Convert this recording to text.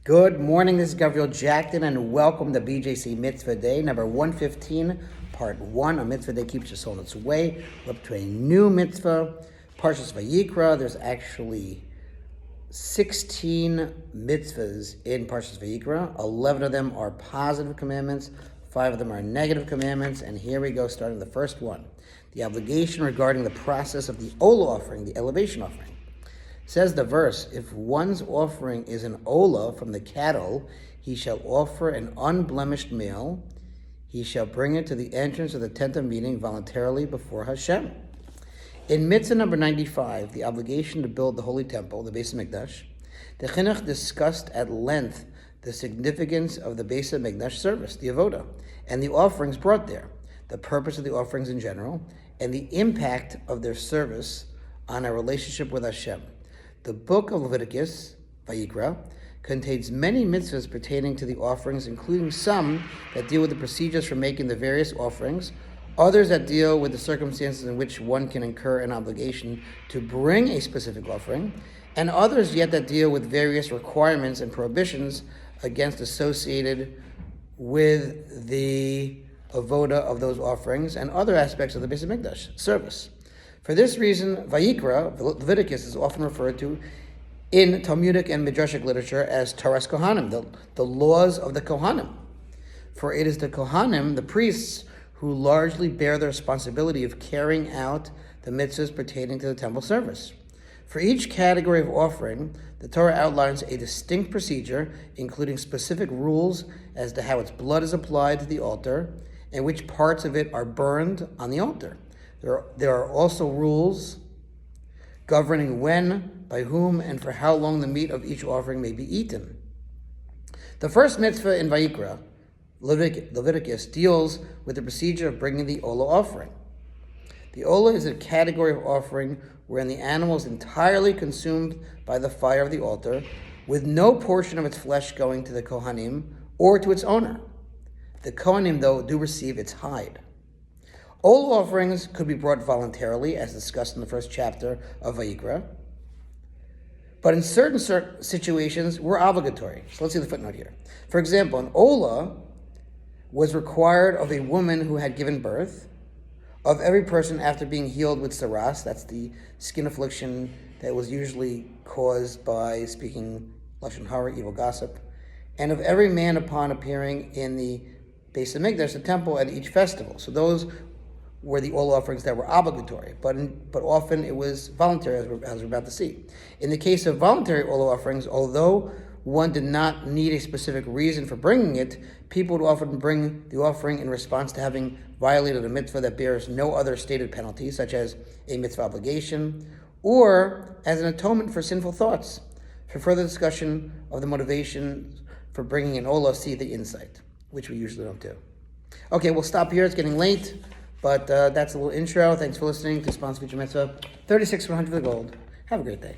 Good morning, this is Gabriel Jackson, and welcome to BJC Mitzvah Day, number 115, part 1. A mitzvah day keeps your soul on its way. We're up to a new mitzvah, Parshas Vayikra. There's actually 16 mitzvahs in Parshas Vayikra. 11 of them are positive commandments, 5 of them are negative commandments, and here we go, starting the first one. The obligation regarding the process of the Olah offering, the elevation offering. Says the verse, if one's offering is an Olah from the cattle, he shall offer an unblemished male. He shall bring it to the entrance of the tent of meeting voluntarily before Hashem. In Mitzvah number 95, the obligation to build the Holy Temple, the BJC Mikdash, the Chinuch discussed at length the significance of the BJC Mikdash service, the Avodah, and the offerings brought there, the purpose of the offerings in general, and the impact of their service on our relationship with Hashem. The book of Leviticus, Vayikra, contains many mitzvahs pertaining to the offerings, including some that deal with the procedures for making the various offerings, others that deal with the circumstances in which one can incur an obligation to bring a specific offering, and others yet that deal with various requirements and prohibitions associated with the avoda of those offerings and other aspects of the BJC Mikdash service. For this reason, Vayikra, Leviticus, is often referred to in Talmudic and Midrashic literature as Toras Kohanim, the laws of the Kohanim. For it is the Kohanim, the priests, who largely bear the responsibility of carrying out the mitzvahs pertaining to the temple service. For each category of offering, the Torah outlines a distinct procedure, including specific rules as to how its blood is applied to the altar and which parts of it are burned on the altar. There are also rules governing when, by whom, and for how long the meat of each offering may be eaten. The first mitzvah in Vayikra, Leviticus, deals with the procedure of bringing the Olah offering. The Olah is a category of offering wherein the animal is entirely consumed by the fire of the altar, with no portion of its flesh going to the Kohanim or to its owner. The Kohanim, though, do receive its hide. All offerings could be brought voluntarily, as discussed in the first chapter of Vayikra, but in certain situations were obligatory. So let's see the footnote here. For example, an Olah was required of a woman who had given birth, of every person after being healed with saras, that's the skin affliction that was usually caused by speaking lashon hara, evil gossip, and of every man upon appearing in the BJC Mikdash, the temple, at each festival. So those were the Olah offerings that were obligatory, but often it was voluntary, as we're about to see. In the case of voluntary Olah offerings, although one did not need a specific reason for bringing it, people would often bring the offering in response to having violated a mitzvah that bears no other stated penalty, such as a mitzvah obligation, or as an atonement for sinful thoughts. For further discussion of the motivation for bringing an Olah, see the insight, which we usually don't do. Okay, we'll stop here. It's getting late. But that's a little intro. Thanks for listening to Sponsor Feature Mitzvah 36 for 100 for the gold. Have a great day.